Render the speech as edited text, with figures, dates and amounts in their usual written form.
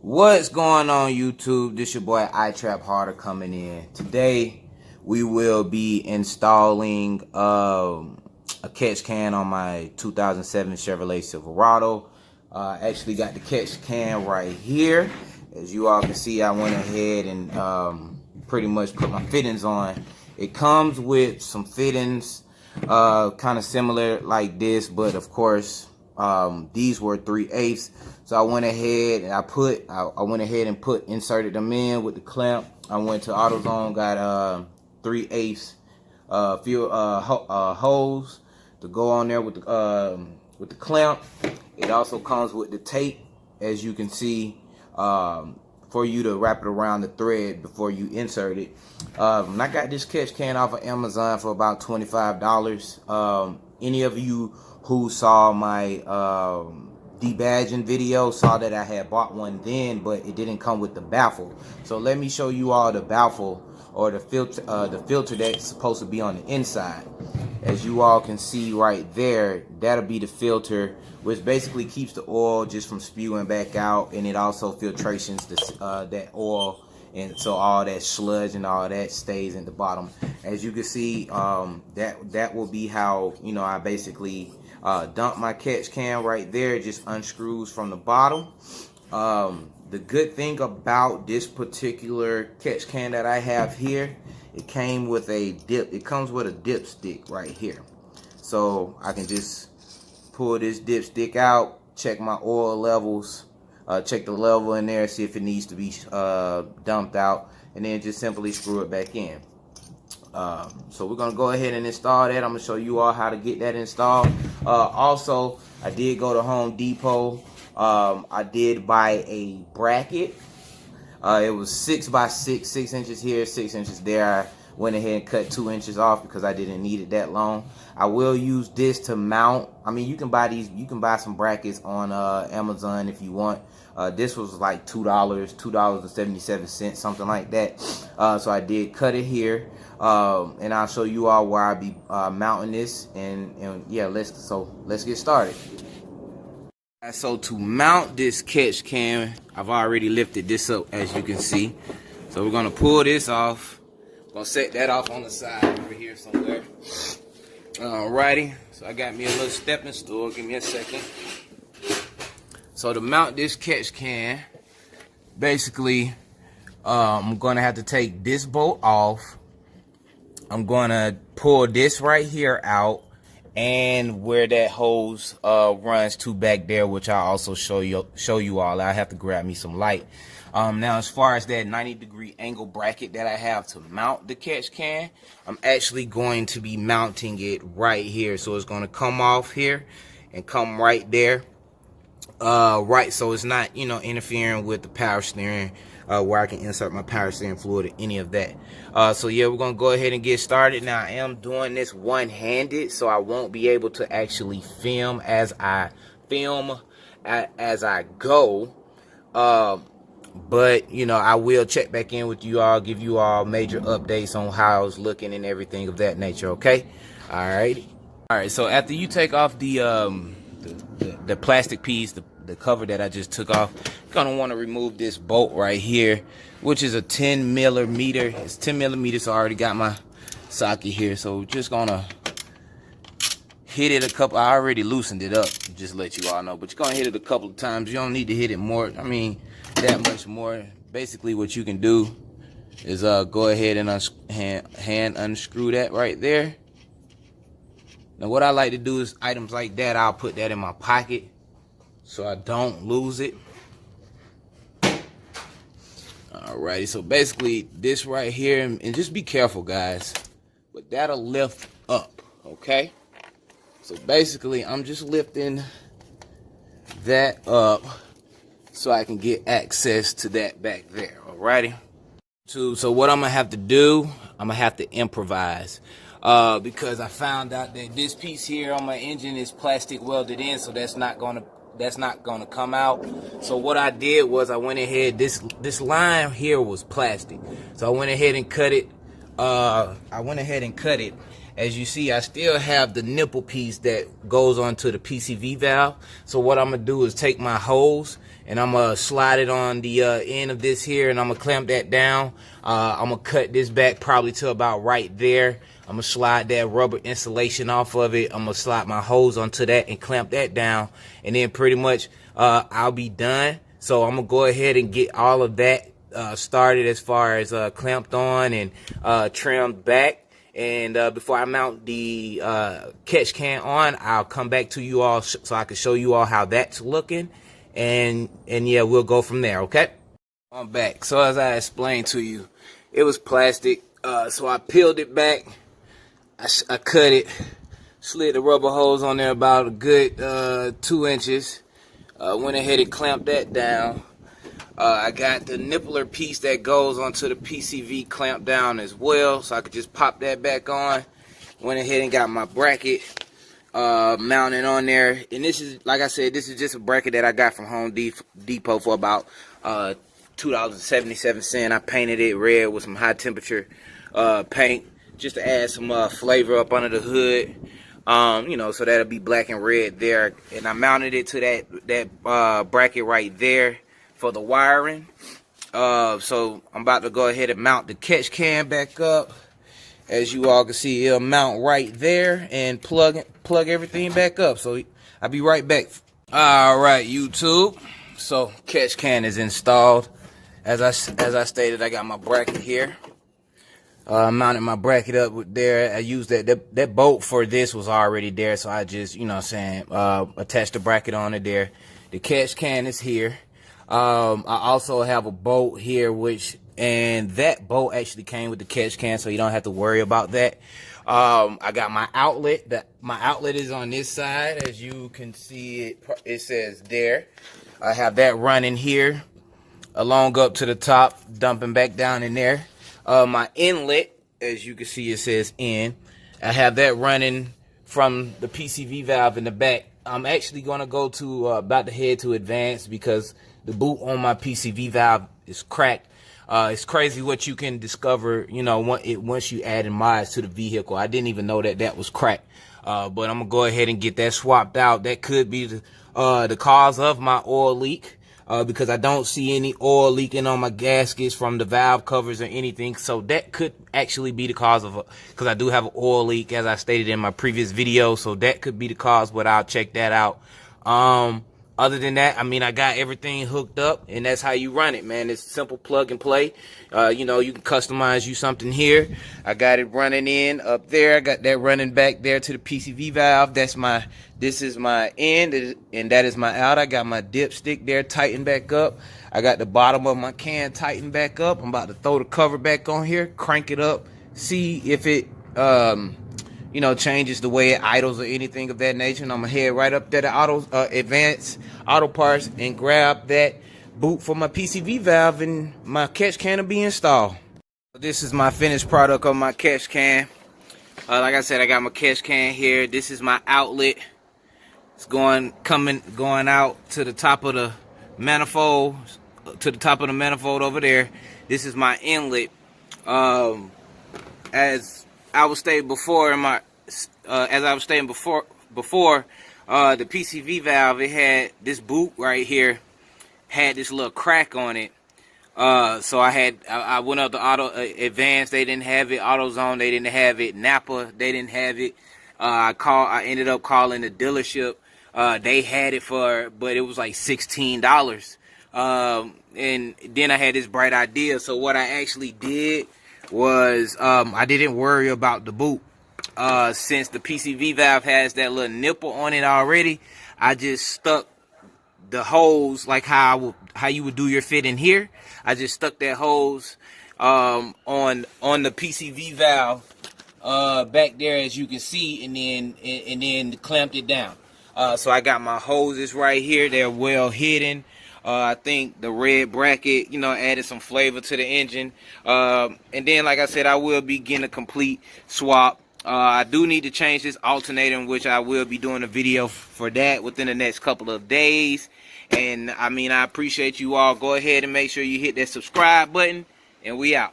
What's going on, YouTube? This your boy iTrap Harder coming in. Today we will be installing a catch can on my 2007 Chevrolet Silverado. Actually got the catch can right here. As you all can see, I went ahead and pretty much put my fittings on. It comes with some fittings kind of similar like this, but of course these were 3/8. So I went ahead and inserted them in with the clamp. I went to AutoZone, got 3/8 holes to go on there with the clamp. It also comes with the tape, as you can see, for you to wrap it around the thread before you insert it. And I got this catch can off of Amazon for about $25. Any of you who saw my debadging video saw that I had bought one then, but it didn't come with the baffle. So let me show you all the baffle, or the filter that's supposed to be on the inside. As you all can see right there, that'll be the filter, which basically keeps the oil just from spewing back out, and it also filtrations that oil, and so all that sludge and all that stays in the bottom. As you can see, that will be how, you know, I basically dump my catch can right there. It just unscrews from the bottom. The good thing about this particular catch can that I have here, it came with a dip. It comes with a dipstick right here, so I can just pull this dipstick out, check my oil levels, check the level in there, see if it needs to be dumped out, and then just simply screw it back in. So we're gonna go ahead and install that. I'm gonna show you all how to get that installed. Also, I did go to Home Depot. I did buy a bracket. It was 6 by 6, 6 inches here, 6 inches there. I went ahead and cut 2 inches off because I didn't need it that long. I will use this to mount. I mean, you can buy some brackets on Amazon if you want. This was like $2.77, something like that. So I did cut it here, and I'll show you all where I'll be mounting this. And yeah, let's get started. So to mount this catch can, I've already lifted this up, as you can see. So we're gonna pull this off. Gonna set that off on the side over here somewhere. Alrighty, so I got me a little stepping stool. Give me a second. So to mount this catch can, basically, I'm gonna have to take this bolt off. I'm gonna pull this right here out, and where that hose runs to back there, which I'll also show you all. I have to grab me some light. Now, as far as that 90-degree angle bracket that I have to mount the catch can, I'm actually going to be mounting it right here. So it's going to come off here and come right there. Right, so it's not, you know, interfering with the power steering, where I can insert my power steering fluid or any of that. So yeah, we're gonna go ahead and get started. Now, I am doing this one-handed, so I won't be able to actually film as I go. But you know, I will check back in with you all, give you all major updates on how it's looking and everything of that nature. Okay, all right. So after you take off the plastic piece, the cover that I just took off, you're gonna want to remove this bolt right here, which is a 10 millimeter. It's 10 millimeters, so I already got my socket here. So just gonna hit it a couple. I already loosened it up, just to let you all know, but you're gonna hit it a couple of times. You don't need to hit it more, I mean, that much more. Basically what you can do is go ahead and hand unscrew that right there. Now what I like to do is items like that, I'll put that in my pocket so I don't lose it. Alrighty, so basically this right here, and just be careful guys, but that'll lift up, okay? So basically I'm just lifting that up so I can get access to that back there, alrighty? So what I'm gonna have to do, I'm gonna have to improvise. Because I found out that this piece here on my engine is plastic welded in, so that's not gonna come out. So what I did was I went ahead, this line here was plastic, so I went ahead and cut it. as you see, I still have the nipple piece that goes onto the PCV valve. So what I'm gonna do is take my hose and I'm gonna slide it on the end of this here, and I'm gonna clamp that down. I'm gonna cut this back probably to about right there. I'm gonna slide that rubber insulation off of it. I'm gonna slide my hose onto that and clamp that down, and then pretty much I'll be done. So I'm gonna go ahead and get all of that started as far as clamped on and trimmed back. And before I mount the catch can on, I'll come back to you all so I can show you all how that's looking. And yeah, we'll go from there, okay? I'm back. So as I explained to you, it was plastic. So I peeled it back. I cut it, slid the rubber hose on there about a good 2 inches. Went ahead and clamped that down. I got the nippler piece that goes onto the PCV clamped down as well, so I could just pop that back on. Went ahead and got my bracket mounted on there. And this is, like I said, this is just a bracket that I got from Home Depot for about $2.77. I painted it red with some high temperature paint just to add some flavor up under the hood. You know, so that'll be black and red there. And I mounted it to that bracket right there for the wiring. So I'm about to go ahead and mount the catch can back up. As you all can see, it'll mount right there and plug everything back up. So I'll be right back. All right, YouTube. So catch can is installed. As I stated, I got my bracket here. Mounted my bracket up with there. I used that bolt for this was already there, so I just, you know what I'm saying, attached the bracket on it there. The catch can is here. I also have a bolt here, and that bolt actually came with the catch can, so you don't have to worry about that. I got my outlet. My outlet is on this side, as you can see. It says there. I have that running here, along up to the top, dumping back down in there. My inlet, as you can see, it says in. I have that running from the PCV valve in the back. I'm actually going to go to about to head to advanced because the boot on my PCV valve is cracked. It's crazy what you can discover, you know, once you add in mods to the vehicle. I didn't even know that was cracked. But I'm gonna go ahead and get that swapped out. That could be the cause of my oil leak. Because I don't see any oil leaking on my gaskets from the valve covers or anything. So that could actually be the cause of because I do have an oil leak, as I stated in my previous video. So that could be the cause, but I'll check that out. Other than that, I mean, I got everything hooked up, and that's how you run it, man. It's simple plug and play. You know, you can customize you something here. I got it running in up there. I got that running back there to the PCV valve. This is my end, and that is my out. I got my dipstick there tightened back up. I got the bottom of my can tightened back up. I'm about to throw the cover back on here, crank it up, see if it you know, changes the way it idles or anything of that nature. And I'm gonna head right up there to Advanced Auto Parts and grab that boot for my PCV valve, and my catch can will be installed. This is my finished product of my catch can. Like I said, I got my catch can here. This is my outlet. It's going out to the top of the manifold, over there. This is my inlet. As I was stating before the PCV valve, it had this boot right here, had this little crack on it. So I went up to Auto Advanced, they didn't have it. AutoZone, they didn't have it. Napa, they didn't have it. I ended up calling the dealership. They had it but it was like $16. And then I had this bright idea. So what I actually did was I didn't worry about the boot. Since the PCV valve has that little nipple on it already, I just stuck the hose like how you would do your fit in here. I just stuck that hose on the PCV valve back there, as you can see, and then clamped it down. So I got my hoses right here. They're well hidden. I think the red bracket, you know, added some flavor to the engine. And then, like I said, I will be getting a complete swap. I do need to change this alternator, in which I will be doing a video for that within the next couple of days. And I mean, I appreciate you all. Go ahead and make sure you hit that subscribe button, and we out.